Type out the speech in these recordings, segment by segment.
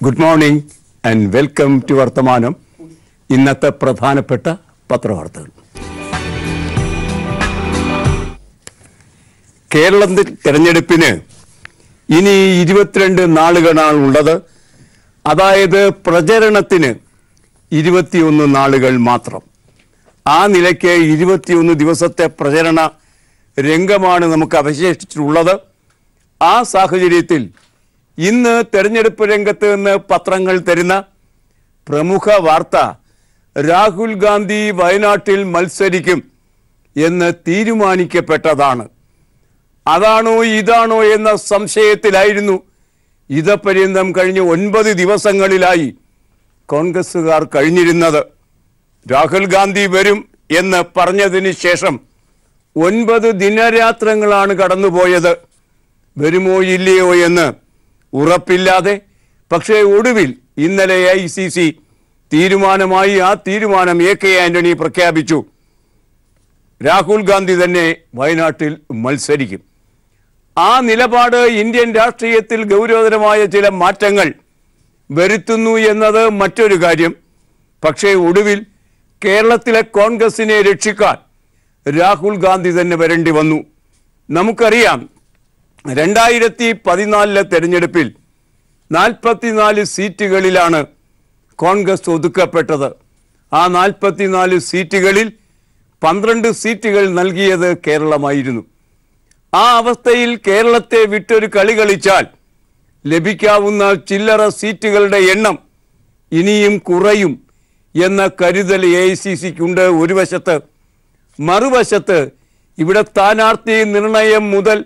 Good morning and welcome to വർത്തമാനം. ഇന്നത്തെ പ്രധാനപ്പെട്ട പത്രവാർത്തകൾ. കേരളത്തിൽ തെരഞ്ഞെടുപ്പിന് ഇനി 22 നാളുകളാണ് ഉള്ളത്. അതായത് പ്രചരണത്തിന് 21 നാളുകൾ മാത്രം. ആ നിലയ്ക്ക് 21 ദിവസത്തെ പ്രചരണ രംഗമാണ് നമുക്ക് അവശേഷിച്ചിട്ടുള്ളത്. ആ സാഹചര്യത്തിൽ ഇന്ന് തെരഞ്ഞെടുപ്പ് രംഗത്ത് നിന്ന് പത്രങ്ങൾ തരുന്ന പ്രമുഖ വാർത്ത രാഹുൽ ഗാന്ധി വയനാട്ടിൽ മത്സരിക്കും എന്ന് തീരുമാനിക്കപ്പെട്ടതാണ്. അതാണോ ഇതാണോ എന്ന സംശയത്തിലായിരുന്നു ഇതപര്യന്തം കഴിഞ്ഞ 9 ദിവസങ്ങളിലായി കോൺഗ്രസുകാർ കഴിഞ്ഞിരുന്നത്. രാഹുൽ ഗാന്ധി വരും എന്ന് പറഞ്ഞതിന് ശേഷം 9 ദിനരാത്രങ്ങളാണ് കടന്നുപോയത്. വരുമോ ഇല്ലയോ എന്ന് ഉറപ്പില്ലാതെ. പക്ഷേ ഒടുവിൽ ഇന്നലെ ICC തീരുമാനമായി. ആ തീരുമാനം AK ആന്റണി പ്രഖ്യാപിച്ചു. രാഹുൽ ഗാന്ധി തന്നെ വയനാട്ടിൽ മത്സരിക്കും. ആ നിലപാട് ഇന്ത്യൻ രാഷ്ട്രീയത്തിൽ ഗൗരവതരമായ ചില മാറ്റങ്ങൾ വരുത്തുന്നു എന്നത് മറ്റൊരു കാര്യം. പക്ഷേ ഒടുവിൽ കേരളത്തിലെ കോൺഗ്രസിനെ രക്ഷിക്കാൻ രാഹുൽ ഗാന്ധി തന്നെ വരേണ്ടി വന്നു. നമുക്കറിയാം 2014 തെരഞ്ഞെടുപ്പിൽ 44 സീറ്റുകളിലാണ് കോൺഗ്രസ് ഒതുക്കപ്പെട്ടത്. ആ 44 സീറ്റുകളിൽ 12 സീറ്റുകൾ നൽകിയത് കേരളമായിരുന്നു. ആ അവസ്ഥയിൽ കേരളത്തെ വിട്ടൊരു കളി കളിച്ചാൽ ലഭിക്കാവുന്ന ചില്ലറ സീറ്റുകളുടെ എണ്ണം ഇനിയും കുറയും എന്ന കരുതൽ AICCക്കുണ്ട് ഒരു വശത്ത്. മറുവശത്ത് ഇവിടെ സ്ഥാനാർത്ഥി നിർണയം മുതൽ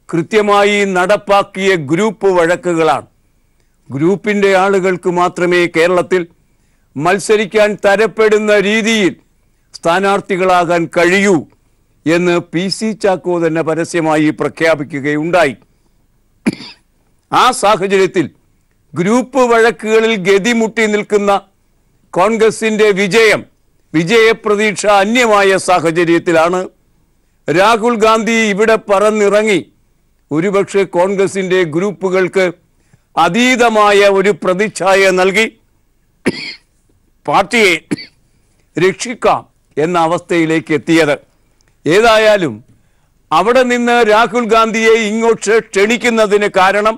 കൃത്യമായി നടപ്പാക്കിയ ഗ്രൂപ്പ് വഴക്കുകളാണ്. ഗ്രൂപ്പിൻ്റെ ആളുകൾക്ക് മാത്രമേ കേരളത്തിൽ മത്സരിക്കാൻ തരപ്പെടുന്ന രീതിയിൽ സ്ഥാനാർത്ഥികളാകാൻ കഴിയൂ എന്ന് PC ചാക്കോ തന്നെ പരസ്യമായി പ്രഖ്യാപിക്കുകയുണ്ടായി. ആ സാഹചര്യത്തിൽ ഗ്രൂപ്പ് വഴക്കുകളിൽ ഗതിമുട്ടി നിൽക്കുന്ന കോൺഗ്രസിൻ്റെ വിജയപ്രതീക്ഷ അന്യമായ സാഹചര്യത്തിലാണ് രാഹുൽ ഗാന്ധി ഇവിടെ പറന്നിറങ്ങി ഒരുപക്ഷെ കോൺഗ്രസിൻ്റെ ഗ്രൂപ്പുകൾക്ക് അതീതമായ ഒരു പ്രതിച്ഛായ നൽകി പാർട്ടിയെ രക്ഷിക്കാം എന്ന അവസ്ഥയിലേക്ക് എത്തിയത്. ഏതായാലും അവിടെ നിന്ന് രാഹുൽ ഗാന്ധിയെ ഇങ്ങോട്ട് ക്ഷണിക്കുന്നതിന് കാരണം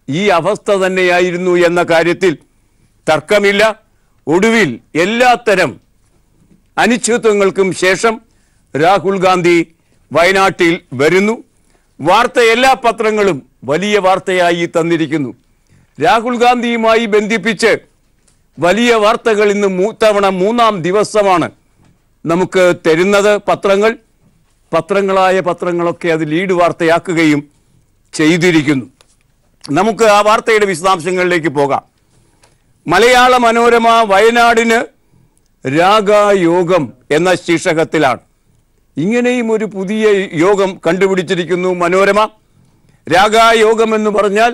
ഈ അവസ്ഥ തന്നെയായിരുന്നു എന്ന കാര്യത്തിൽ തർക്കമില്ല. ഒടുവിൽ എല്ലാത്തരം അനിശ്ചിതത്വങ്ങൾക്കും ശേഷം രാഹുൽ ഗാന്ധി വയനാട്ടിൽ വരുന്നു. വാർത്ത എല്ലാ പത്രങ്ങളും വലിയ വാർത്തയായി തന്നിരിക്കുന്നു. രാഹുൽ ഗാന്ധിയുമായി ബന്ധിപ്പിച്ച് വലിയ വാർത്തകൾ ഇന്ന് മൂന്നാം ദിവസമാണ് നമുക്ക് തരുന്നത് പത്രങ്ങളൊക്കെ അത് ലീഡ് വാർത്തയാക്കുകയും ചെയ്തിരിക്കുന്നു. നമുക്ക് ആ വാർത്തയുടെ വിശദാംശങ്ങളിലേക്ക് പോകാം. മലയാള മനോരമ വയനാടിന് രാഗായോഗം എന്ന ശീർഷകത്തിലാണ്. ഇങ്ങനെയും ഒരു പുതിയ യോഗം കണ്ടുപിടിച്ചിരിക്കുന്നു മനോരമ. രാഗായോഗം എന്ന് പറഞ്ഞാൽ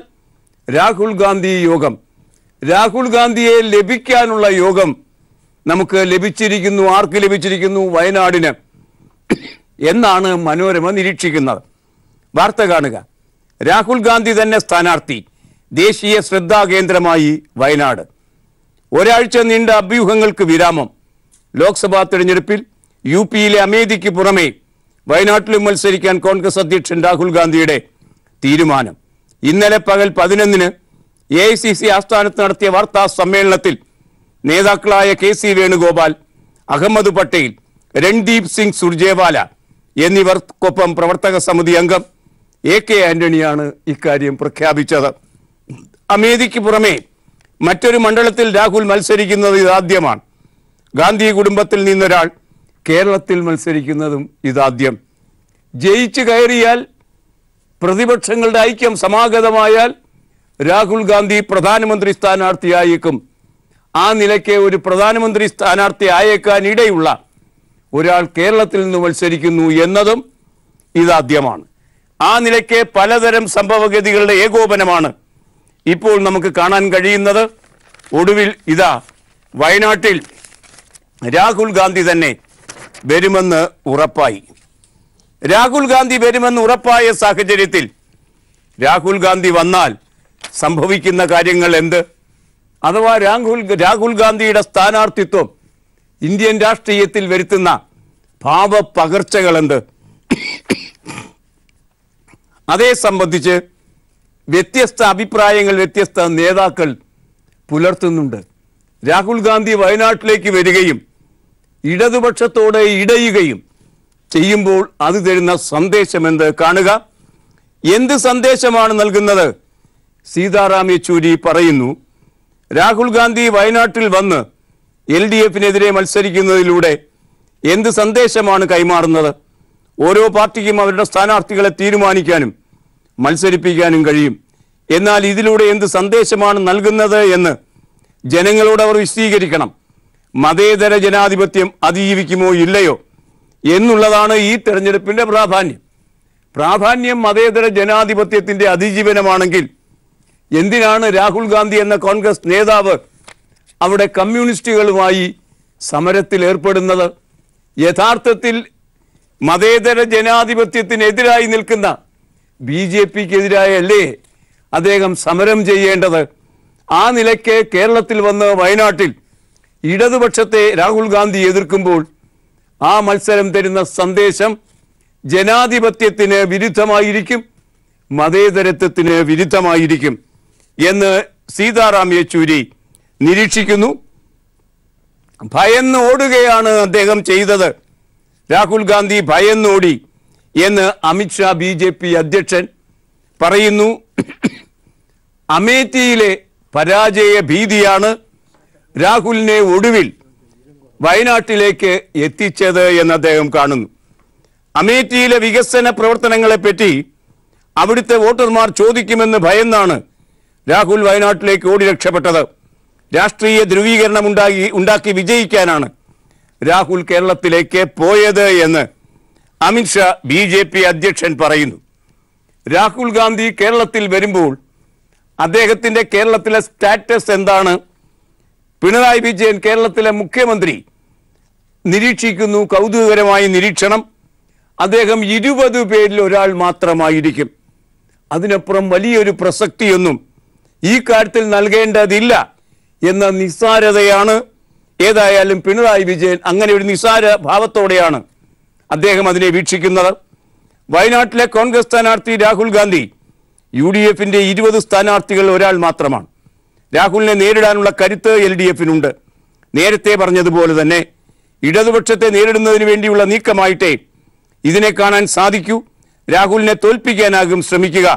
രാഹുൽ ഗാന്ധി യോഗം. രാഹുൽ ഗാന്ധിയെ ലഭിക്കാനുള്ള യോഗം നമുക്ക് ലഭിച്ചിരിക്കുന്നു. ആർക്ക് ലഭിച്ചിരിക്കുന്നു? വയനാടിന് എന്നാണ് മനോരമ നിരീക്ഷിക്കുന്നത്. വാർത്ത കാണുക. രാഹുൽ ഗാന്ധി തന്നെ സ്ഥാനാർത്ഥി. ദേശീയ ശ്രദ്ധാകേന്ദ്രമായി വയനാട്. ഒരാഴ്ച നീണ്ട അഭ്യൂഹങ്ങൾക്ക് വിരാമം. ലോക്സഭാ തെരഞ്ഞെടുപ്പിൽ UPയിലെ അമേഠിക്ക് പുറമെ വയനാട്ടിലും മത്സരിക്കാൻ കോൺഗ്രസ് അധ്യക്ഷൻ രാഹുൽ ഗാന്ധിയുടെ തീരുമാനം. ഇന്നലെ പകൽ 11-ന് AICC ആസ്ഥാനത്ത് നടത്തിയ വാർത്താ സമ്മേളനത്തിൽ നേതാക്കളായ KC വേണുഗോപാൽ, അഹമ്മദ് പട്ടേൽ, രൺദീപ് സിംഗ് സുർജേവാല എന്നിവർക്കൊപ്പം പ്രവർത്തക സമിതി അംഗം AK ആന്റണിയാണ് ഇക്കാര്യം പ്രഖ്യാപിച്ചത്. അമേഠിക്ക് പുറമെ മറ്റൊരു മണ്ഡലത്തിൽ രാഹുൽ മത്സരിക്കുന്നത് ഇതാദ്യമാണ്. ഗാന്ധി കുടുംബത്തിൽ നിന്നൊരാൾ കേരളത്തിൽ മത്സരിക്കുന്നതും ഇതാദ്യം. ജയിച്ചു കയറിയാൽ പ്രതിപക്ഷങ്ങളുടെ ഐക്യം സമാഗതമായാൽ രാഹുൽ ഗാന്ധി പ്രധാനമന്ത്രി സ്ഥാനാർത്ഥിയായേക്കും. ആ നിലയ്ക്ക് ഒരു പ്രധാനമന്ത്രി സ്ഥാനാർത്ഥി ആയേക്കാൻ ഇടയുള്ള ഒരാൾ കേരളത്തിൽ നിന്ന് മത്സരിക്കുന്നു എന്നതും ഇതാദ്യമാണ്. ആ നിലയ്ക്ക് പലതരം സംഭവഗതികളുടെ ഏകോപനമാണ് ഇപ്പോൾ നമുക്ക് കാണാൻ കഴിയുന്നത്. ഒടുവിൽ ഇതാ വയനാട്ടിൽ രാഹുൽ ഗാന്ധി തന്നെ വരുമെന്ന് ഉറപ്പായി. രാഹുൽ ഗാന്ധി വരുമെന്ന് ഉറപ്പായ സാഹചര്യത്തിൽ രാഹുൽ ഗാന്ധി വന്നാൽ സംഭവിക്കുന്ന കാര്യങ്ങൾ എന്ത്? അഥവാ രാഹുൽ ഗാന്ധിയുടെ സ്ഥാനാർത്ഥിത്വം ഇന്ത്യൻ രാഷ്ട്രീയത്തിൽ വരുത്തുന്ന ഭാവപകർച്ചകളെന്ത്? അതേ സംബന്ധിച്ച് വ്യത്യസ്ത അഭിപ്രായങ്ങൾ വ്യത്യസ്ത നേതാക്കൾ പുലർത്തുന്നുണ്ട്. രാഹുൽ ഗാന്ധി വയനാട്ടിലേക്ക് വരികയും ഇടതുപക്ഷത്തോടെ ഇടയുകയും ചെയ്യുമ്പോൾ അത് തരുന്ന സന്ദേശമെന്ത്? കാണുക. എന്ത് സന്ദേശമാണ് നൽകുന്നത്? സീതാറാം യെച്ചൂരി പറയുന്നു, രാഹുൽ ഗാന്ധി വയനാട്ടിൽ വന്ന് LDFനെതിരെ മത്സരിക്കുന്നതിലൂടെ എന്ത് സന്ദേശമാണ് കൈമാറുന്നത്? ഓരോ പാർട്ടിക്കും അവരുടെ സ്ഥാനാർത്ഥികളെ തീരുമാനിക്കാനും മത്സരിപ്പിക്കാനും കഴിയും. എന്നാൽ ഇതിലൂടെ എന്ത് സന്ദേശമാണ് നൽകുന്നത് എന്ന് ജനങ്ങളോട് അവർ വിശദീകരിക്കണം. മതേതര ജനാധിപത്യം അതിജീവിക്കുമോ ഇല്ലയോ എന്നുള്ളതാണ് ഈ തെരഞ്ഞെടുപ്പിന്റെ പ്രാധാന്യം മതേതര ജനാധിപത്യത്തിന്റെ അതിജീവനമാണെങ്കിൽ എന്തിനാണ് രാഹുൽ ഗാന്ധി എന്ന കോൺഗ്രസ് നേതാവ് അവിടെ കമ്മ്യൂണിസ്റ്റുകളുമായി സമരത്തിൽ ഏർപ്പെടുന്നത്? യഥാർത്ഥത്തിൽ മതേതര ജനാധിപത്യത്തിനെതിരായി നിൽക്കുന്ന BJPക്കെതിരായല്ലേ അദ്ദേഹം സമരം ചെയ്യേണ്ടത്? ആ നിലയ്ക്ക് കേരളത്തിൽ വന്ന് വയനാട്ടിൽ ഇടതുപക്ഷത്തെ രാഹുൽ ഗാന്ധി എതിർക്കുമ്പോൾ ആ മത്സരം തരുന്ന സന്ദേശം ജനാധിപത്യത്തിന് വിരുദ്ധമായിരിക്കും, മതേതരത്വത്തിന് വിരുദ്ധമായിരിക്കും എന്ന് സീതാറാം യെച്ചൂരി നിരീക്ഷിക്കുന്നു. ഭയന്ന് ഓടുകയാണ് അദ്ദേഹം ചെയ്തത്. രാഹുൽ ഗാന്ധി ഭയന്നോടി എന്ന് അമിത്ഷാ BJP അധ്യക്ഷൻ പറയുന്നു. അമേഠിയിലെ പരാജയ ഭീതിയാണ് രാഹുലിനെ ഒടുവിൽ വയനാട്ടിലേക്ക് എത്തിച്ചത് എന്ന് അദ്ദേഹം കാണുന്നു. അമേഠിയിലെ വികസന പ്രവർത്തനങ്ങളെപ്പറ്റി അവിടുത്തെ വോട്ടർമാർ ചോദിക്കുമെന്ന് ഭയന്നാണ് രാഹുൽ വയനാട്ടിലേക്ക് ഓടി രക്ഷപ്പെട്ടത്. രാഷ്ട്രീയ ധ്രുവീകരണം ഉണ്ടാക്കി വിജയിക്കാനാണ് രാഹുൽ കേരളത്തിലേക്ക് പോയത് എന്ന് അമിത്ഷാ BJP അധ്യക്ഷൻ പറയുന്നു. രാഹുൽ ഗാന്ധി കേരളത്തിൽ വരുമ്പോൾ അദ്ദേഹത്തിന്റെ കേരളത്തിലെ സ്റ്റാറ്റസ് എന്താണ്? പിണറായി വിജയൻ കേരളത്തിലെ മുഖ്യമന്ത്രി നിരീക്ഷിക്കുന്നു. കൗതുകകരമായ നിരീക്ഷണം. അദ്ദേഹം 20 പേരിൽ ഒരാൾ മാത്രമായിരിക്കും. അതിനപ്പുറം വലിയൊരു പ്രസക്തിയൊന്നും ഈ കാര്യത്തിൽ നൽകേണ്ടതില്ല എന്ന നിസ്സാരതയാണ്. ഏതായാലും പിണറായി വിജയൻ അങ്ങനെ ഒരു നിസ്സാര ഭാവത്തോടെയാണ് അദ്ദേഹം അതിനെ വീക്ഷിക്കുന്നത്. വയനാട്ടിലെ കോൺഗ്രസ് സ്ഥാനാർത്ഥി രാഹുൽ ഗാന്ധി UDFന്റെ 20 സ്ഥാനാർത്ഥികൾ ഒരാൾ മാത്രമാണ്. രാഹുലിനെ നേരിടാനുള്ള കരുത്ത് LDFനുണ്ട്. നേരത്തെ പറഞ്ഞതുപോലെ തന്നെ ഇടതുപക്ഷത്തെ നേരിടുന്നതിന് വേണ്ടിയുള്ള നീക്കമായിട്ടേ ഇതിനെ കാണാൻ സാധിക്കൂ. രാഹുലിനെ തോൽപ്പിക്കാനാകും ശ്രമിക്കുക.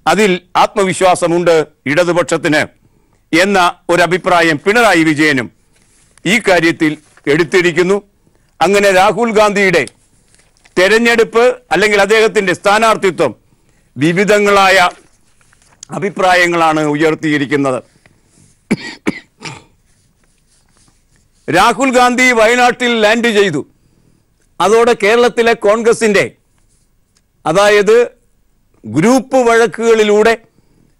അതിൽ ആത്മവിശ്വാസമുണ്ട് ഇടതുപക്ഷത്തിന് എന്ന ഒരഭിപ്രായം പിണറായി വിജയനും ഈ കാര്യത്തിൽ എടുത്തിരിക്കുന്നു. അങ്ങനെ രാഹുൽ ഗാന്ധിയുടെ തെരഞ്ഞെടുപ്പ് അല്ലെങ്കിൽ അദ്ദേഹത്തിന്റെ സ്ഥാനാർത്ഥിത്വം വിവിധങ്ങളായ അഭിപ്രായങ്ങളാണ് ഉയർത്തിയിരിക്കുന്നത്. രാഹുൽ ഗാന്ധി വയനാട്ടിൽ ലാൻഡ് ചെയ്തു. അതോടെ കേരളത്തിലെ കോൺഗ്രസിന്റെ, അതായത് ഗ്രൂപ്പ് വഴക്കുകളിലൂടെ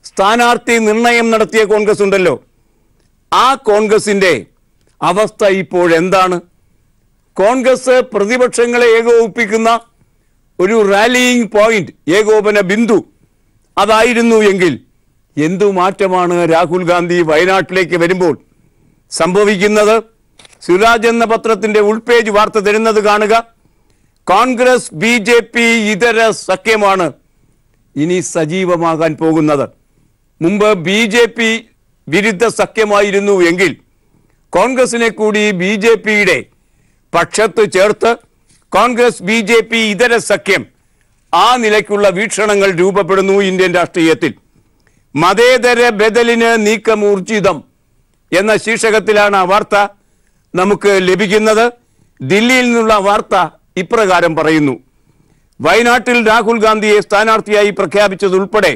സ്ഥാനാർത്ഥി നിർണയം നടത്തിയ കോൺഗ്രസ് ഉണ്ടല്ലോ, ആ കോൺഗ്രസിന്റെ അവസ്ഥ ഇപ്പോഴെന്താണ്? കോൺഗ്രസ് പ്രതിപക്ഷങ്ങളെ ഏകോപിപ്പിക്കുന്ന ഒരു റാലിയിങ് പോയിന്റ്, ഏകോപന ബിന്ദു അതായിരുന്നു എങ്കിൽ എന്തു മാറ്റമാണ് രാഹുൽ ഗാന്ധി വയനാട്ടിലേക്ക് വരുമ്പോൾ സംഭവിക്കുന്നത്? സിറാജ് എന്ന പത്രത്തിന്റെ ഉൾപേജ് വാർത്ത തരുന്നത് കാണുക. കോൺഗ്രസ് BJP ഇതര സഖ്യമാണ് ഇനി സജീവമാകാൻ പോകുന്നത്. മുമ്പ് BJP വിരുദ്ധ സഖ്യമായിരുന്നു എങ്കിൽ കോൺഗ്രസിനെ കൂടി BJPയുടെ പക്ഷത്ത് ചേർത്ത് കോൺഗ്രസ് BJP ഇതര സഖ്യം, ആ നിലയ്ക്കുള്ള വീക്ഷണങ്ങൾ രൂപപ്പെടുന്നു ഇന്ത്യൻ രാഷ്ട്രീയത്തിൽ. മതേതര ബദലിന് നീക്കമൂർജിതം എന്ന ശീർഷകത്തിലാണ് ആ വാർത്ത നമുക്ക് ലഭിക്കുന്നത്. ദില്ലിയിൽ നിന്നുള്ള വാർത്ത ഇപ്രകാരം പറയുന്നു: വയനാട്ടിൽ രാഹുൽ ഗാന്ധിയെ സ്ഥാനാർത്ഥിയായി പ്രഖ്യാപിച്ചതുൾപ്പെടെ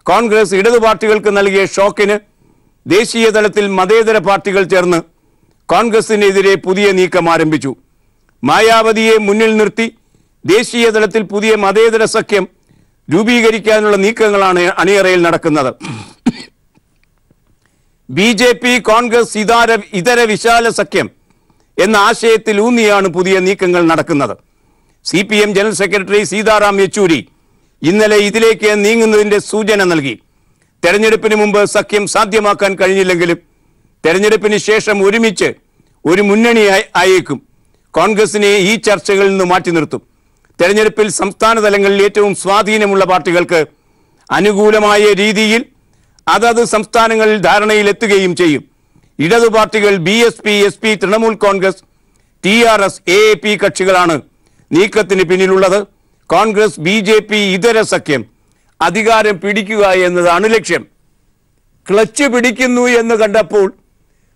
കോൺഗ്രസ് ഇടതു പാർട്ടികൾക്ക് നൽകിയ ഷോക്കിന് ദേശീയ തലത്തിൽ മതേതര പാർട്ടികൾ ചേർന്ന് കോൺഗ്രസിനെതിരെ പുതിയ നീക്കം ആരംഭിച്ചു. മായാവതിയെ മുന്നിൽ നിർത്തി ദേശീയ തലത്തിൽ പുതിയ മതേതര സഖ്യം രൂപീകരിക്കാനുള്ള നീക്കങ്ങളാണ് അണിയറയിൽ നടക്കുന്നത്. BJP കോൺഗ്രസ് ഇതര വിശാല സഖ്യം എന്ന ആശയത്തിൽ ഊന്നിയാണ് പുതിയ നീക്കങ്ങൾ നടക്കുന്നത്. CPM general secretary Sitaram Yechury ഇന്നലെ ഇതിലേക്ക് നീങ്ങുന്നതിന്റെ സൂചന നൽകി. തെരഞ്ഞെടുപ്പിന് മുമ്പ് സഖ്യം സാധ്യമാക്കാൻ കഴിഞ്ഞില്ലെങ്കിലും തെരഞ്ഞെടുപ്പിന് ശേഷം ഒരുമിച്ച് ഒരു മുന്നണിയായി ആയേക്കും. കോൺഗ്രസിനെ ഈ ചർച്ചകളിൽ നിന്ന് മാറ്റി നിർത്തും. തെരഞ്ഞെടുപ്പിൽ സംസ്ഥാന തലങ്ങളിൽ ഏറ്റവും സ്വാധീനമുള്ള പാർട്ടികൾക്ക് അനുകൂലമായ രീതിയിൽ അതത് സംസ്ഥാനങ്ങളിൽ ധാരണയിലെത്തുകയും ചെയ്യും. ഇടതു പാർട്ടികൾ BSP, SP, Trinamool Congress, TRS, AAP കക്ഷികളാണ് നീക്കത്തിന് പിന്നിലുള്ളത്. കോൺഗ്രസ്, BJP ഇതര സഖ്യം അധികാരം പിടിക്കുക എന്നതാണ് ലക്ഷ്യം. ക്ലച്ച് പിടിക്കുന്നു എന്ന് കണ്ടപ്പോൾ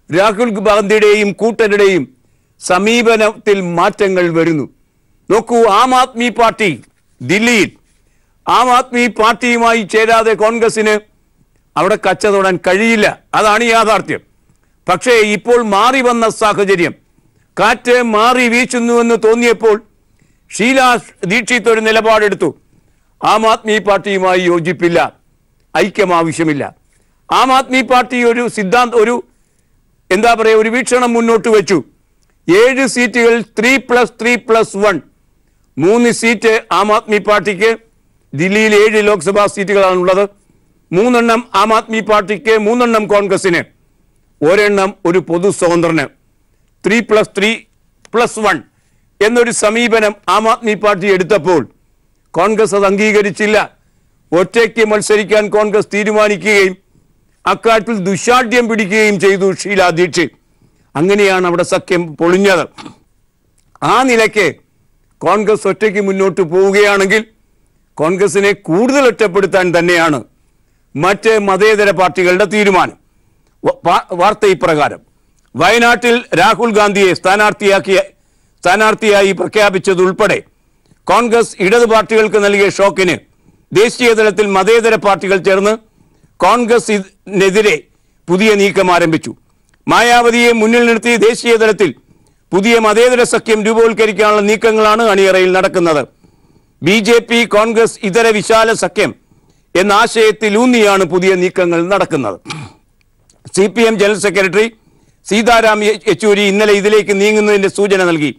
രാഹുൽ ഗാന്ധിയുടെയും കൂട്ടരുടെയും സമീപനത്തിൽ മാറ്റങ്ങൾ വരുന്നു. നോക്കൂ, ആം ആദ്മി പാർട്ടി ദില്ലിയിൽ ആം ആദ്മി പാർട്ടിയുമായി ചേരാതെ കോൺഗ്രസിന് അവിടെ കച്ച തൊടാൻ കഴിയില്ല. അതാണ് യാഥാർത്ഥ്യം. പക്ഷേ ഇപ്പോൾ മാറി വന്ന സാഹചര്യം, കാറ്റ് മാറി വീശുന്നുവെന്ന് തോന്നിയപ്പോൾ ഷീലാ ദീക്ഷിത് ഒരു നിലപാടെടുത്തു. ആം ആദ്മി പാർട്ടിയുമായി യോജിപ്പില്ല, ഐക്യം ആവശ്യമില്ല. ആം ആദ്മി പാർട്ടി ഒരു ഒരു വീക്ഷണം മുന്നോട്ട് വെച്ചു. 7 സീറ്റുകൾ 3+3+1 3 സീറ്റ് ആം ആദ്മി പാർട്ടിക്ക്. ദില്ലിയിൽ 7 ലോക്സഭാ സീറ്റുകളാണുള്ളത്. 3 എണ്ണം ആം ആദ്മി പാർട്ടിക്ക്, 3 എണ്ണം കോൺഗ്രസിന്, 1 എണ്ണം ഒരു പൊതു സ്വതന്ത്രന്. 3+3+1 എന്നൊരു സമീപനം ആം ആദ്മി പാർട്ടി എടുത്തപ്പോൾ കോൺഗ്രസ് അത് അംഗീകരിച്ചില്ല. ഒറ്റയ്ക്ക് മത്സരിക്കാൻ കോൺഗ്രസ് തീരുമാനിക്കുകയും അക്കാര്യത്തിൽ ദുശാഠ്യം പിടിക്കുകയും ചെയ്തു ഷീലാ ദീക്ഷിത്. അങ്ങനെയാണ് അവിടെ സഖ്യം പൊളിഞ്ഞത്. ആ നിലയ്ക്ക് കോൺഗ്രസ് ഒറ്റയ്ക്ക് മുന്നോട്ട് പോവുകയാണെങ്കിൽ കോൺഗ്രസിനെ കൂടുതൽ ഒറ്റപ്പെടുത്താൻ തന്നെയാണ് മറ്റ് മതേതര പാർട്ടികളുടെ തീരുമാനം. വാർത്ത ഇപ്രകാരം: വയനാട്ടിൽ രാഹുൽ ഗാന്ധിയെ സ്ഥാനാർത്ഥിയായി പ്രഖ്യാപിച്ചതുൾപ്പെടെ കോൺഗ്രസ് ഇടതു പാർട്ടികൾക്ക് നൽകിയ ഷോക്കിന് ദേശീയ തലത്തിൽ മതേതര പാർട്ടികൾ ചേർന്ന് കോൺഗ്രസിനെതിരെ പുതിയ നീക്കം ആരംഭിച്ചു. മായാവതിയെ മുന്നിൽ നിർത്തി ദേശീയ തലത്തിൽ പുതിയ മതേതര സഖ്യം രൂപവത്കരിക്കാനുള്ള നീക്കങ്ങളാണ് അണിയറയിൽ നടക്കുന്നത്. BJP, കോൺഗ്രസ് ഇതര വിശാല സഖ്യം എന്ന ആശയത്തിലൂന്നിയാണ് പുതിയ നീക്കങ്ങൾ നടക്കുന്നത്. CPM general secretary Sitaram Yechury ഇന്നലെ ഇതിലേക്ക് നീങ്ങുന്നതിന്റെ സൂചന നൽകി.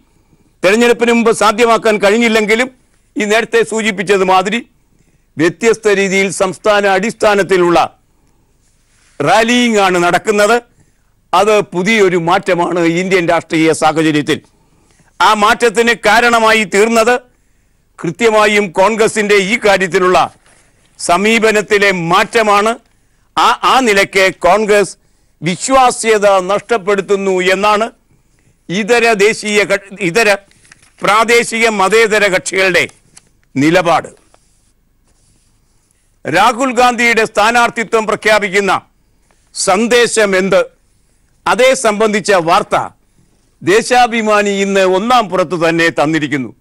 തെരഞ്ഞെടുപ്പിന് മുമ്പ് സാധ്യമാക്കാൻ കഴിഞ്ഞില്ലെങ്കിലും ഈ നേരത്തെ സൂചിപ്പിച്ചത് മാതിരി വ്യത്യസ്ത രീതിയിൽ സംസ്ഥാന അടിസ്ഥാനത്തിലുള്ള റാലിയിങ് ആണ് നടക്കുന്നത്. അത് പുതിയൊരു മാറ്റമാണ് ഇന്ത്യൻ രാഷ്ട്രീയ സാഹചര്യത്തിൽ. ആ മാറ്റത്തിന് കാരണമായി തീർന്നത് കൃത്യമായും കോൺഗ്രസിന്റെ ഈ കാര്യത്തിലുള്ള സമീപനത്തിലെ മാറ്റമാണ്. ആ നിലയ്ക്ക് കോൺഗ്രസ് വിശ്വാസ്യത നഷ്ടപ്പെടുത്തുന്നു എന്നാണ് ഇതര പ്രാദേശിക മതേതര കക്ഷികളുടെ നിലപാട്. രാഹുൽ ഗാന്ധിയുടെ സ്ഥാനാർത്ഥിത്വം പ്രഖ്യാപിക്കുന്ന സന്ദേശം എന്ത്? അതേ സംബന്ധിച്ച വാർത്ത ദേശാഭിമാനി ഇന്ന് ഒന്നാം പുറത്ത് തന്നെ തന്നിരിക്കുന്നു.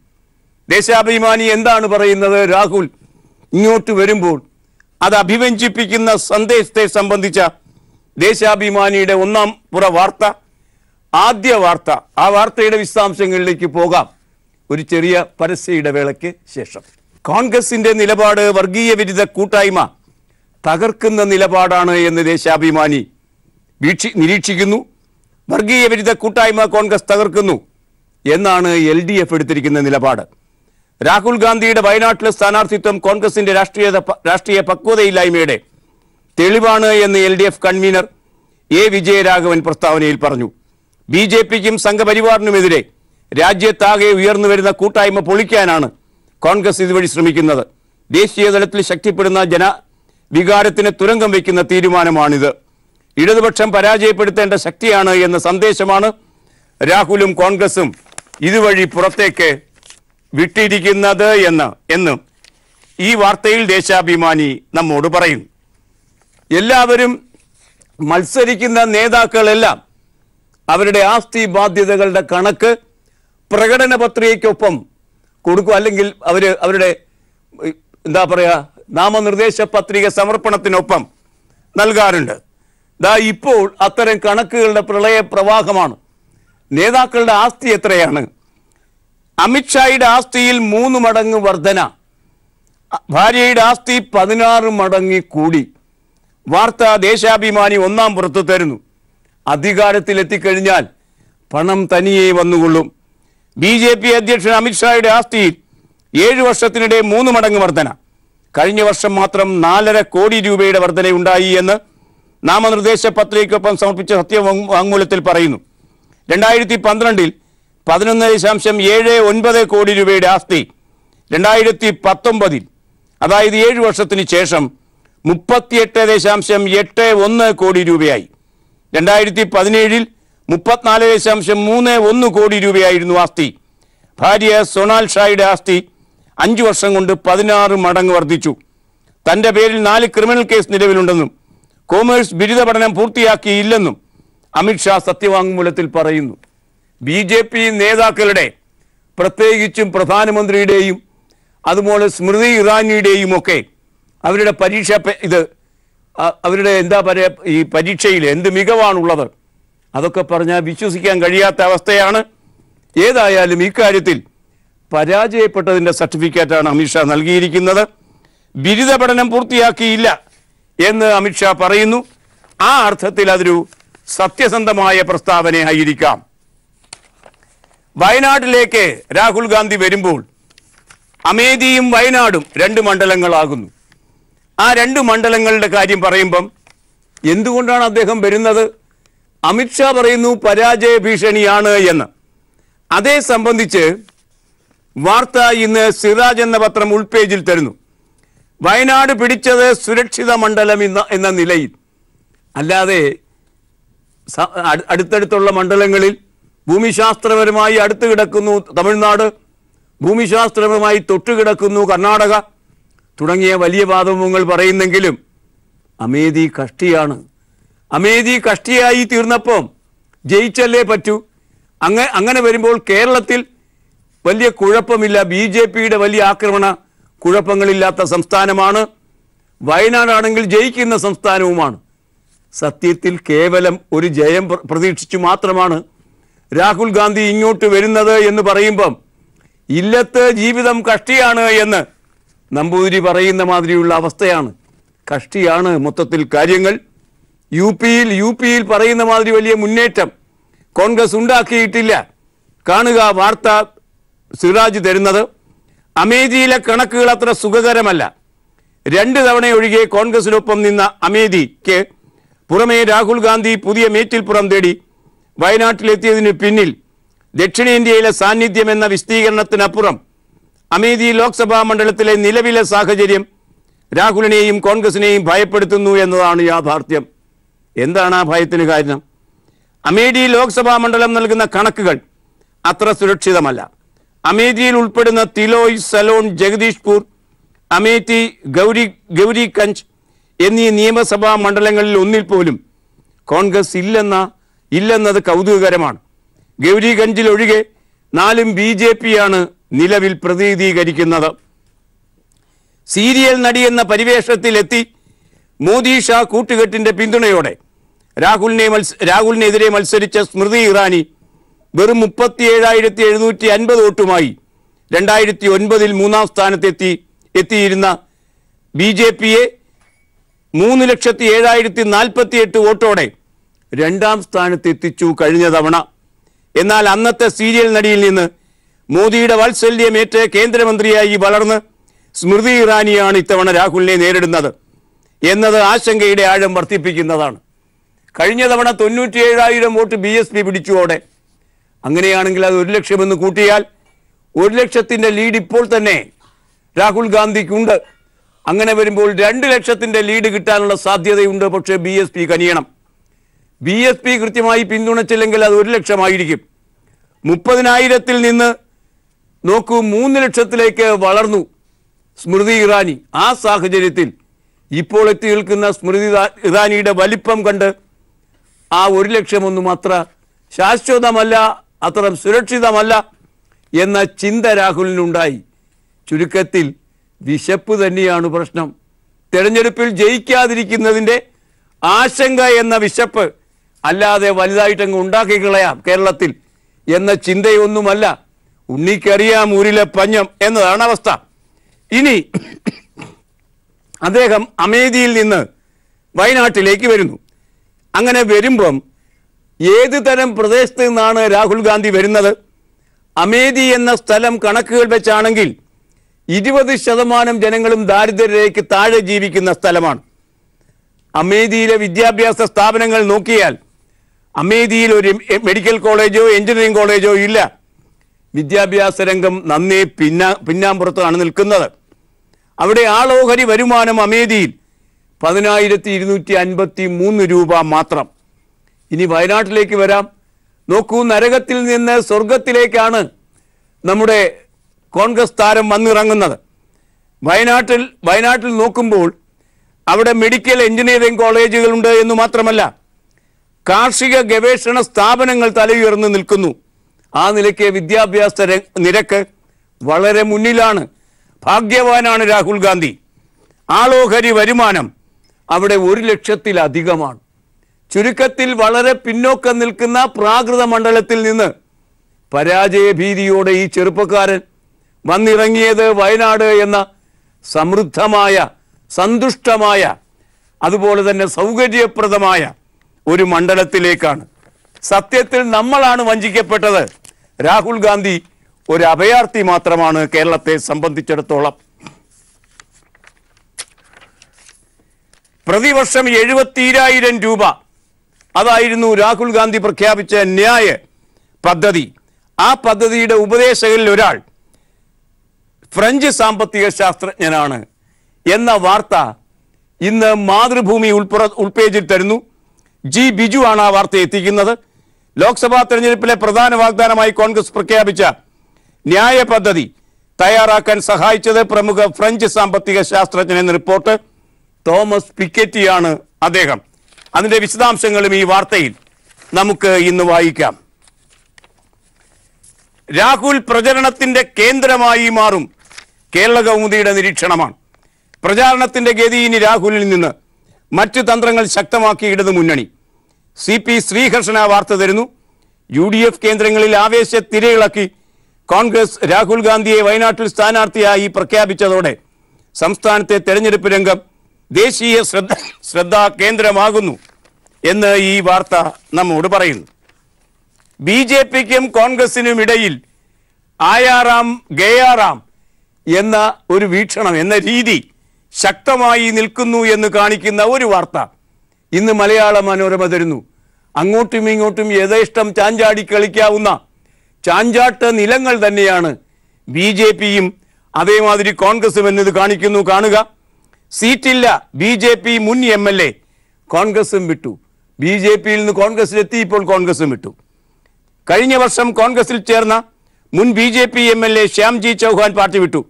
ദേശാഭിമാനി എന്താണ് പറയുന്നത്? രാഹുൽ ഇങ്ങോട്ട് വരുമ്പോൾ അത് അഭിവഞ്ചിപ്പിക്കുന്ന സന്ദേശത്തെ സംബന്ധിച്ച ദേശാഭിമാനിയുടെ ഒന്നാം പുറ വാർത്ത, ആദ്യ വാർത്ത. ആ വാർത്തയുടെ വിശദാംശങ്ങളിലേക്ക് പോകാം ഒരു ചെറിയ പരസ്യ ഇടവേളയ്ക്ക് ശേഷം. കോൺഗ്രസിന്റെ നിലപാട് വർഗീയ വിരുദ്ധ കൂട്ടായ്മ തകർക്കുന്ന നിലപാടാണ് എന്ന് ദേശാഭിമാനി നിരീക്ഷിക്കുന്നു. വർഗീയ വിരുദ്ധ കൂട്ടായ്മ കോൺഗ്രസ് തകർക്കുന്നു എന്നാണ് LDF എടുത്തിരിക്കുന്ന നിലപാട്. രാഹുൽ ഗാന്ധിയുടെ വയനാട്ടിലെ സ്ഥാനാർത്ഥിത്വം കോൺഗ്രസിന്റെ രാഷ്ട്രീയ പക്വതയില്ലായ്മയുടെ തെളിവാണ് എന്ന് LDF കൺവീനർ A. വിജയരാഘവൻ പ്രസ്താവനയിൽ പറഞ്ഞു. BJPക്കും സംഘപരിവാറിനുമെതിരെ രാജ്യത്താകെ ഉയർന്നു വരുന്ന കൂട്ടായ്മ പൊളിക്കാനാണ് കോൺഗ്രസ് ഇതുവഴി ശ്രമിക്കുന്നത്. ദേശീയ തലത്തിൽ ശക്തിപ്പെടുന്ന ജനവികാരത്തിന് തുരങ്കം വയ്ക്കുന്ന തീരുമാനമാണിത്. ഇടതുപക്ഷം പരാജയപ്പെടുത്തേണ്ട ശക്തിയാണ് എന്ന സന്ദേശമാണ് രാഹുലും കോൺഗ്രസും ഇതുവഴി പുറത്തേക്ക് വിട്ടിരിക്കുന്നത് എന്ന് ഈ വാർത്തയിൽ ദേശാഭിമാനി നമ്മോട് പറയുന്നു. എല്ലാവരും മത്സരിക്കുന്ന നേതാക്കളെല്ലാം അവരുടെ ആസ്തി ബാധ്യതകളുടെ കണക്ക് പ്രകടന പത്രികയ്ക്കൊപ്പം കൊടുക്കും, അല്ലെങ്കിൽ അവരുടെ നാമനിർദ്ദേശ പത്രിക സമർപ്പണത്തിനൊപ്പം നൽകാറുണ്ട്. ഇപ്പോൾ അത്തരം കണക്കുകളുടെ പ്രളയ പ്രവാഹമാണ്. നേതാക്കളുടെ ആസ്തി എത്രയാണ്? അമിത്ഷായുടെ ആസ്തിയിൽ 3 മടങ്ങ് വർധന, ഭാര്യയുടെ ആസ്തി 16 മടങ്ങ് കൂടി. വാർത്ത ദേശാഭിമാനി ഒന്നാം പുറത്ത് തരുന്നു. അധികാരത്തിലെത്തിക്കഴിഞ്ഞാൽ പണം തനിയെ വന്നുകൊള്ളും. BJP അധ്യക്ഷൻ അമിത്ഷായുടെ ആസ്തിയിൽ 7 വർഷത്തിനിടെ 3 മടങ്ങ് വർധന. കഴിഞ്ഞ വർഷം മാത്രം 4.5 കോടി രൂപയുടെ വർധനയുണ്ടായി എന്ന് നാമനിർദ്ദേശ പത്രികയ്ക്കൊപ്പം സമർപ്പിച്ച സത്യവാങ്മൂലത്തിൽ പറയുന്നു. 2012 11.79 കോടി രൂപയുടെ ആസ്തി 2019 അതായത് 7 വർഷത്തിന് ശേഷം 38.81 കോടി രൂപയായി. 2017 34.31 കോടി രൂപയായിരുന്നു ആസ്തി. ഭാര്യ സോണാൽ ഷായുടെ ആസ്തി 5 വർഷം കൊണ്ട് 16 മടങ്ങ് വർദ്ധിച്ചു. തൻ്റെ പേരിൽ 4 ക്രിമിനൽ കേസ് നിലവിലുണ്ടെന്നും കോമേഴ്സ് ബിരുദ പഠനം പൂർത്തിയാക്കിയില്ലെന്നും അമിത്ഷാ സത്യവാങ്മൂലത്തിൽ പറയുന്നു. BJP നേതാക്കളുടെ, പ്രത്യേകിച്ചും പ്രധാനമന്ത്രിയുടെയും അതുപോലെ സ്മൃതി ഇറാനിയുടെയും ഒക്കെ അവരുടെ അവരുടെ എന്താ പറയുക, ഈ പരീക്ഷയിൽ എന്ത് മികവാണുള്ളത് അതൊക്കെ പറഞ്ഞാൽ വിശ്വസിക്കാൻ കഴിയാത്ത അവസ്ഥയാണ്. ഏതായാലും ഇക്കാര്യത്തിൽ പരാജയപ്പെട്ടതിൻ്റെ സർട്ടിഫിക്കറ്റാണ് അമിത്ഷാ നൽകിയിരിക്കുന്നത്. ബിരുദ പഠനം പൂർത്തിയാക്കിയില്ല എന്ന് അമിത്ഷാ പറയുന്നു. ആ അർത്ഥത്തിൽ അതൊരു സത്യസന്ധമായ പ്രസ്താവനയായിരിക്കാം. വയനാട്ടിലേക്ക് രാഹുൽ ഗാന്ധി വരുമ്പോൾ അമേഠിയും വയനാടും 2 മണ്ഡലങ്ങളാകുന്നു. ആ 2 മണ്ഡലങ്ങളുടെ കാര്യം പറയുമ്പം എന്തുകൊണ്ടാണ് അദ്ദേഹം വരുന്നത്? അമിത്ഷാ പറയുന്നു പരാജയ ഭീഷണിയാണ് എന്ന്. അതേ സംബന്ധിച്ച് വാർത്ത ഇന്ന് സിറാജ് എന്ന പത്രം ഉൾപേജിൽ തരുന്നു. വയനാട് പിടിച്ചത് സുരക്ഷിത മണ്ഡലം എന്ന നിലയിൽ, അല്ലാതെ അടുത്തടുത്തുള്ള മണ്ഡലങ്ങളിൽ ഭൂമിശാസ്ത്രപരമായി അടുത്ത് കിടക്കുന്നു തമിഴ്നാട്, ഭൂമിശാസ്ത്രപരമായി തൊട്ടുകിടക്കുന്നു കർണാടക തുടങ്ങിയ വലിയ വാദങ്ങൾ പറയുന്നെങ്കിലും അമേഠി കഷ്ടിയാണ്. അമേഠി കഷ്ടിയായി തീർന്നപ്പോൾ ജയിച്ചല്ലേ പറ്റൂ. അങ്ങനെ വരുമ്പോൾ കേരളത്തിൽ വലിയ കുഴപ്പമില്ല. BJPയുടെ വലിയ ആക്രമണ കുഴപ്പങ്ങളില്ലാത്ത സംസ്ഥാനമാണ്. വയനാടാണെങ്കിൽ ജയിക്കുന്ന സംസ്ഥാനവുമാണ്. സത്യത്തിൽ കേവലം ഒരു ജയം പ്രതീക്ഷിച്ചു മാത്രമാണ് രാഹുൽ ഗാന്ധി ഇങ്ങോട്ട് വരുന്നത് എന്ന് പറയുമ്പം ഇല്ലത്ത് ജീവിതം കഷ്ടിയാണ് എന്ന് നമ്പൂതിരി പറയുന്ന മാതിരിയുള്ള അവസ്ഥയാണ്. കഷ്ടിയാണ് മൊത്തത്തിൽ കാര്യങ്ങൾ. യു പിയിൽ പറയുന്ന മാതിരി വലിയ മുന്നേറ്റം കോൺഗ്രസ് ഉണ്ടാക്കിയിട്ടില്ല. കാണുക വാർത്ത സിറാജ് തരുന്നത്. അമേഠിയിലെ കണക്കുകൾ അത്ര സുഖകരമല്ല. 2 തവണ ഒഴികെ കോൺഗ്രസിനൊപ്പം നിന്ന അമേഠിക്ക് പുറമേ രാഹുൽ ഗാന്ധി പുതിയ മേറ്റിൽപ്പുറം തേടി വയനാട്ടിലെത്തിയതിന് പിന്നിൽ ദക്ഷിണേന്ത്യയിലെ സാന്നിധ്യം എന്ന വിശദീകരണത്തിനപ്പുറം അമേഠി ലോക്സഭാ മണ്ഡലത്തിലെ നിലവിലെ സാഹചര്യം രാഹുലിനെയും കോൺഗ്രസിനെയും ഭയപ്പെടുത്തുന്നു എന്നതാണ് യാഥാർത്ഥ്യം. എന്താണ് ആ ഭയത്തിന് കാരണം? അമേഠി ലോക്സഭാ മണ്ഡലം നൽകുന്ന കണക്കുകൾ അത്ര സുരക്ഷിതമല്ല. അമേഠിയിൽ ഉൾപ്പെടുന്ന തിലോയ്, സലോൺ, ജഗദീഷ്പൂർ, അമേഠി, ഗൗരികഞ്ച് എന്നീ നിയമസഭാ മണ്ഡലങ്ങളിൽ ഒന്നിൽ പോലും കോൺഗ്രസ് ഇല്ലെന്നത് കൗതുകകരമാണ്. ഗൗരികഞ്ചിൽ ഒഴികെ 4 BJPയാണ് നിലവിൽ പ്രതിനിധീകരിക്കുന്നത്. സീരിയൽ നടിയെന്ന പരിവേഷത്തിലെത്തി മോദി ഷാ കൂട്ടുകെട്ടിന്റെ പിന്തുണയോടെ രാഹുലിനെതിരെ മത്സരിച്ച സ്മൃതി ഇറാനി വെറും 37,750 വോട്ടുമായി 2009 3-ാം സ്ഥാനത്തെത്തിയിരുന്ന BJPയെ 3,07,048 വോട്ടോടെ 2-ാം സ്ഥാനത്തെത്തിച്ചു കഴിഞ്ഞ തവണ. എന്നാൽ അന്നത്തെ സീരിയൽ നടിയിൽ നിന്ന് മോദിയുടെ വാത്സല്യമേറ്റ് കേന്ദ്രമന്ത്രിയായി വളർന്ന് സ്മൃതി ഇറാനിയാണ് ഇത്തവണ രാഹുലിനെ നേരിടുന്നത് എന്നത് ആശങ്കയുടെ ആഴം വർദ്ധിപ്പിക്കുന്നതാണ്. കഴിഞ്ഞ തവണ 97,000 വോട്ട് BSP പിടിച്ചുവോടെ. അങ്ങനെയാണെങ്കിൽ അത് 1 ലക്ഷം എന്ന് കൂട്ടിയാൽ 1 ലക്ഷത്തിൻ്റെ ലീഡ് ഇപ്പോൾ തന്നെ രാഹുൽ ഗാന്ധിക്കുണ്ട്. അങ്ങനെ വരുമ്പോൾ 2 ലക്ഷത്തിൻ്റെ ലീഡ് കിട്ടാനുള്ള സാധ്യതയുണ്ട്. പക്ഷേ BSP കനിയണം. BSP കൃത്യമായി പിന്തുണച്ചില്ലെങ്കിൽ അത് 1 ലക്ഷമായിരിക്കും. 30,000-ൽ നിന്ന് നോക്കൂ 3 ലക്ഷത്തിലേക്ക് വളർന്നു സ്മൃതി ഇറാനി. ആ സാഹചര്യത്തിൽ ഇപ്പോൾ എത്തി നിൽക്കുന്ന സ്മൃതി ഇറാനിയുടെ വലിപ്പം കണ്ട് ആ 1 ലക്ഷമൊന്നും അത്ര ശാശ്വതമല്ല, അത്ര സുരക്ഷിതമല്ല എന്ന ചിന്ത രാഹുലിനുണ്ടായി. ചുരുക്കത്തിൽ വിശപ്പ് തന്നെയാണ് പ്രശ്നം. തെരഞ്ഞെടുപ്പിൽ ജയിക്കാതിരിക്കുന്നതിൻ്റെ ആശങ്ക എന്ന വിശപ്പ്, അല്ലാതെ വലുതായിട്ടങ്ങ് ഉണ്ടാക്കി കളയാം കേരളത്തിൽ എന്ന ചിന്തയൊന്നുമല്ല. ഉണ്ണിക്കറിയാം ഊരിലെ പഞ്ഞം എന്നതാണ് അവസ്ഥ. ഇനി അദ്ദേഹം അമേഠിയിൽ നിന്ന് വയനാട്ടിലേക്ക് വരുന്നു. അങ്ങനെ വരുമ്പം ഏത് തരം പ്രദേശത്ത് നിന്നാണ് രാഹുൽ ഗാന്ധി വരുന്നത്? അമേഠി എന്ന സ്ഥലം കണക്കുകൾ വെച്ചാണെങ്കിൽ 20% ജനങ്ങളും ദാരിദ്ര്യരേഖയ്ക്ക് താഴെ ജീവിക്കുന്ന സ്ഥലമാണ്. അമേഠിയിലെ വിദ്യാഭ്യാസ സ്ഥാപനങ്ങൾ നോക്കിയാൽ അമേഠിയിൽ ഒരു മെഡിക്കൽ കോളേജോ എഞ്ചിനീയറിംഗ് കോളേജോ ഇല്ല. വിദ്യാഭ്യാസ രംഗം നന്നേ പിന്നാമ്പുറത്താണ് നിൽക്കുന്നത്. അവിടെ ആളോഹരി വരുമാനം അമേഠിയിൽ 10,253 രൂപ മാത്രം. ഇനി വയനാട്ടിലേക്ക് വരാം. നോക്കൂ, നരകത്തിൽ നിന്ന് സ്വർഗത്തിലേക്കാണ് നമ്മുടെ കോൺഗ്രസ് താരം വന്നിറങ്ങുന്നത്. വയനാട്ടിൽ നോക്കുമ്പോൾ അവിടെ മെഡിക്കൽ എഞ്ചിനീയറിംഗ് കോളേജുകളുണ്ട് എന്ന് മാത്രമല്ല, കാർഷിക ഗവേഷണ സ്ഥാപനങ്ങൾ തലയുയർന്നു നിൽക്കുന്നു. ആ നിലയ്ക്ക് വിദ്യാഭ്യാസ നിരക്ക് വളരെ മുന്നിലാണ്. ഭാഗ്യവാനാണ് രാഹുൽ ഗാന്ധി. ആളോഹരി വരുമാനം അവിടെ 1 ലക്ഷത്തിലധികമാണ്. ചുരുക്കത്തിൽ വളരെ പിന്നോക്കം നിൽക്കുന്ന പ്രാകൃത മണ്ഡലത്തിൽ നിന്ന് പരാജയഭീതിയോടെ ഈ ചെറുപ്പക്കാരൻ വന്നിറങ്ങിയത് വയനാട് എന്ന സമൃദ്ധമായ, സന്തുഷ്ടമായ, അതുപോലെ തന്നെ സൗകര്യപ്രദമായ ഒരു മണ്ഡലത്തിലേക്കാണ്. സത്യത്തിൽ നമ്മളാണ് വഞ്ചിക്കപ്പെട്ടത്. രാഹുൽ ഗാന്ധി ഒരു അഭയാർത്ഥി മാത്രമാണ് കേരളത്തെ സംബന്ധിച്ചിടത്തോളം. പ്രതിവർഷം 70,000 രൂപ അതായിരുന്നു രാഹുൽ ഗാന്ധി പ്രഖ്യാപിച്ച ന്യായ പദ്ധതി. ആ പദ്ധതിയുടെ ഉപദേശകരിൽ ഒരാൾ ഫ്രഞ്ച് സാമ്പത്തിക ശാസ്ത്രജ്ഞനാണ് എന്ന വാർത്ത ഇന്ന് മാതൃഭൂമി ഉൾപേജിൽ തരുന്നു. ജി ബിജു ആണ് ആ വാർത്ത എത്തിക്കുന്നത്. ലോക്സഭാ തെരഞ്ഞെടുപ്പിലെ പ്രധാന വാഗ്ദാനമായി കോൺഗ്രസ് പ്രഖ്യാപിച്ച ന്യായ പദ്ധതി തയ്യാറാക്കാൻ സഹായിച്ചത് പ്രമുഖ ഫ്രഞ്ച് സാമ്പത്തിക ശാസ്ത്രജ്ഞൻ എന്ന റിപ്പോർട്ട് തോമസ് പിക്കറ്റിയാണ് അദ്ദേഹം. അതിന്റെ വിശദാംശങ്ങളും ഈ വാർത്തയിൽ നമുക്ക് ഇന്ന് വായിക്കാം. രാഹുൽ പ്രചരണത്തിന്റെ കേന്ദ്രമായി മാറും. കേരള കൗമുദിയുടെ നിരീക്ഷണമാണ്. പ്രചാരണത്തിന്റെ ഗതി ഇനി രാഹുലിൽ നിന്ന് മറ്റു തന്ത്രങ്ങൾ ശക്തമാക്കി ഇടതു മുന്നണി. CP ശ്രീകൃഷ്ണൻ ആ വാർത്ത തരുന്നു. UDF കേന്ദ്രങ്ങളിൽ ആവേശ തിരയിളക്കി കോൺഗ്രസ് രാഹുൽ ഗാന്ധിയെ വയനാട്ടിൽ സ്ഥാനാർത്ഥിയായി പ്രഖ്യാപിച്ചതോടെ സംസ്ഥാനത്തെ തെരഞ്ഞെടുപ്പ് രംഗം ദേശീയ ശ്രദ്ധാ കേന്ദ്രമാകുന്നു എന്ന് ഈ വാർത്ത നമ്മോട് പറയുന്നു. BJPക്കും കോൺഗ്രസിനും ഇടയിൽ ആയാറാം ഗയാറാം എന്ന ഒരു വീക്ഷണം, എന്ന രീതി ശക്തമായി നിൽക്കുന്നു എന്ന് കാണിക്കുന്ന ഒരു വാർത്ത ഇന്ന് മലയാള മനോരമ തരുന്നു. അങ്ങോട്ടും ഇങ്ങോട്ടും യഥേഷ്ടം ചാഞ്ചാടി കളിക്കാവുന്ന ചാഞ്ചാട്ട നിലങ്ങൾ തന്നെയാണ് BJPയും അതേമാതിരി കോൺഗ്രസും എന്നത് കാണിക്കുന്നു. കാണുക, സീറ്റില്ല BJP മുൻ MLA കോൺഗ്രസും വിട്ടു. BJPയിൽ നിന്ന് കോൺഗ്രസിലെത്തി, ഇപ്പോൾ കോൺഗ്രസും വിട്ടു. കഴിഞ്ഞ വർഷം കോൺഗ്രസിൽ ചേർന്ന മുൻ BJP MLA Shyamji Chauhan party വിട്ടു.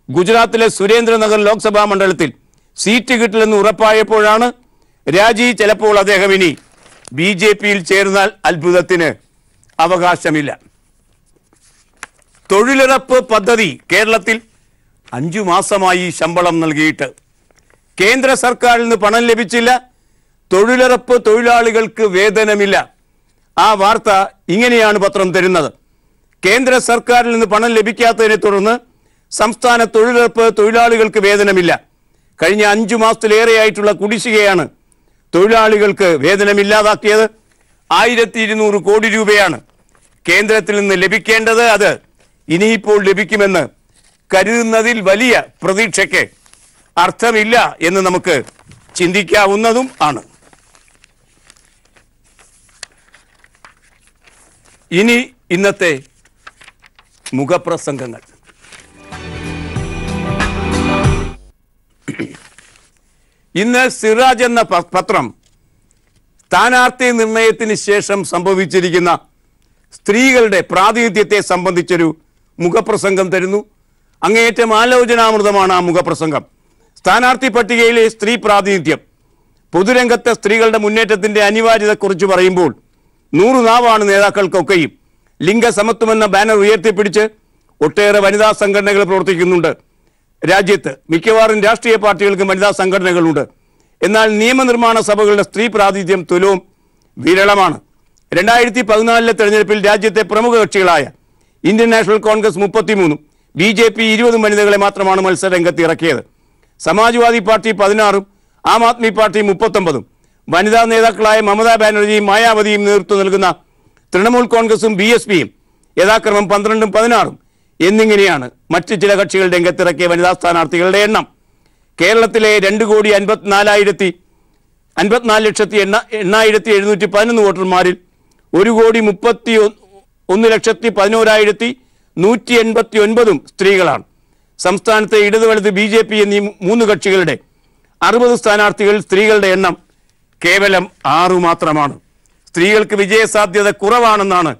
ഗുജറാത്തിലെ സുരേന്ദ്രനഗർ ലോക്സഭാ മണ്ഡലത്തിൽ സീറ്റ് കിട്ടില്ലെന്ന് ഉറപ്പായപ്പോഴാണ് രാജി. ചിലപ്പോൾ അദ്ദേഹം ഇനി BJPയിൽ ചേർന്നാൽ അത്ഭുതത്തിന് അവകാശമില്ല. തൊഴിലുറപ്പ് പദ്ധതി കേരളത്തിൽ 5 മാസമായി ശമ്പളം നൽകിയിട്ട് കേന്ദ്ര സർക്കാരിൽ നിന്ന് പണം ലഭിച്ചില്ല. തൊഴിലുറപ്പ് തൊഴിലാളികൾക്ക് വേതനമില്ല. ആ വാർത്ത ഇങ്ങനെയാണ് പത്രം തരുന്നത്. കേന്ദ്ര സർക്കാരിൽ നിന്ന് പണം ലഭിക്കാത്തതിനെ തുടർന്ന് സംസ്ഥാന തൊഴിലുറപ്പ് തൊഴിലാളികൾക്ക് വേതനമില്ല. കഴിഞ്ഞ 5 മാസത്തിലേറെയായിട്ടുള്ള കുടിശ്ശികയാണ് തൊഴിലാളികൾക്ക് വേതനമില്ലാതാക്കിയത്. 1200 കോടി രൂപയാണ് കേന്ദ്രത്തിൽ നിന്ന് ലഭിക്കേണ്ടത്. അത് ഇനിയിപ്പോൾ ലഭിക്കുമെന്ന് കരുതുന്നതിൽ വലിയ പ്രതീക്ഷയ്ക്ക് അർത്ഥമില്ല എന്ന് നമുക്ക് ചിന്തിക്കാവുന്നതും ആണ്. ഇനി ഇന്നത്തെ മുഖപ്രസംഗങ്ങൾ. ഇന്ന് സിറാജ് എന്ന പത്രം സ്ഥാനാർത്ഥി നിർണയത്തിന് ശേഷം സംഭവിച്ചിരിക്കുന്ന സ്ത്രീകളുടെ പ്രാതിനിധ്യത്തെ സംബന്ധിച്ചൊരു മുഖപ്രസംഗം തരുന്നു. അങ്ങേയറ്റം ആലോചനാമൃതമാണ് ആ മുഖപ്രസംഗം. സ്ഥാനാർത്ഥി പട്ടികയിലെ സ്ത്രീ പ്രാതിനിധ്യം, പൊതുരംഗത്തെ സ്ത്രീകളുടെ മുന്നേറ്റത്തിന്റെ അനിവാര്യതയെക്കുറിച്ച് പറയുമ്പോൾ 100 നാവാണ് നേതാക്കൾക്കൊക്കെയും. ലിംഗസമത്വമെന്ന ബാനർ ഉയർത്തിപ്പിടിച്ച് ഒട്ടേറെ വനിതാ സംഘടനകൾ പ്രവർത്തിക്കുന്നുണ്ട്. രാജ്യത്ത് മിക്കവാറും രാഷ്ട്രീയ പാർട്ടികൾക്കും വനിതാ സംഘടനകളുണ്ട്. എന്നാൽ നിയമനിർമ്മാണ സഭകളുടെ സ്ത്രീ പ്രാതിനിധ്യം തുലവും വിരളമാണ്. 2014 തെരഞ്ഞെടുപ്പിൽ രാജ്യത്തെ പ്രമുഖ കക്ഷികളായ ഇന്ത്യൻ നാഷണൽ കോൺഗ്രസ് 33, BJP 20 വനിതകളെ മാത്രമാണ് മത്സരരംഗത്ത് ഇറക്കിയത്. സമാജ്വാദി പാർട്ടി 16, ആം ആദ്മി പാർട്ടി 39, വനിതാ നേതാക്കളായ മമതാ ബാനർജിയും മായാവതിയും നേതൃത്വം നൽകുന്ന തൃണമൂൽ കോൺഗ്രസും BSPയും യഥാക്രമം 12ഉം 16ഉം എന്നിങ്ങനെയാണ് മറ്റ് ചില കക്ഷികൾ രംഗത്തിറക്കിയ വനിതാ സ്ഥാനാർത്ഥികളുടെ എണ്ണം. കേരളത്തിലെ 2,54,811,711 വോട്ടർമാരിൽ 1,31,11,189 സ്ത്രീകളാണ്. സംസ്ഥാനത്തെ ഇടത് വലത് BJP എന്നീ 3 കക്ഷികളുടെ 60 സ്ഥാനാർത്ഥികളിൽ സ്ത്രീകളുടെ എണ്ണം കേവലം 6 മാത്രമാണ്. സ്ത്രീകൾക്ക് വിജയസാധ്യത കുറവാണെന്നാണ്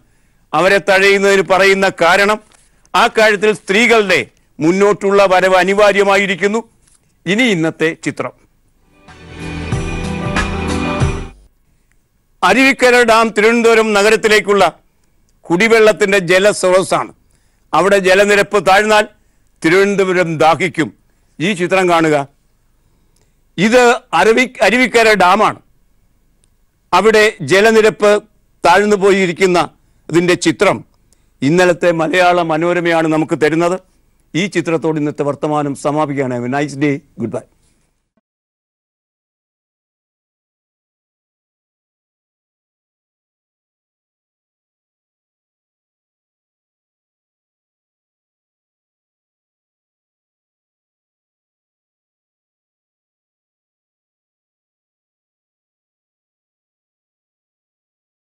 അവരെ തഴയുന്നതിന് പറയുന്ന കാരണം. ആ കാര്യത്തിൽ സ്ത്രീകളുടെ മുന്നോട്ടുള്ള വരവ് അനിവാര്യമായിരിക്കുന്നു. ഇനി ഇന്നത്തെ ചിത്രം. അരുവിക്കര ഡാം തിരുവനന്തപുരം നഗരത്തിലേക്കുള്ള കുടിവെള്ളത്തിന്റെ ജലസ്രോതസ്സാണ്. അവിടെ ജലനിരപ്പ് താഴ്ന്നാൽ തിരുവനന്തപുരം ദാഹിക്കും. ഈ ചിത്രം കാണുക. ഇത് അരുവിക്കര ഡാമാണ്. അവിടെ ജലനിരപ്പ് താഴ്ന്നു പോയിരിക്കുന്ന ഇതിൻ്റെ ചിത്രം ഇന്നലത്തെ മലയാള മനോരമയാണ് നമുക്ക് തരുന്നത്. ഈ ചിത്രത്തോട് ഇന്നത്തെ വർത്തമാനം സമാപിക്കുകയാണ്. Nice day, good bye.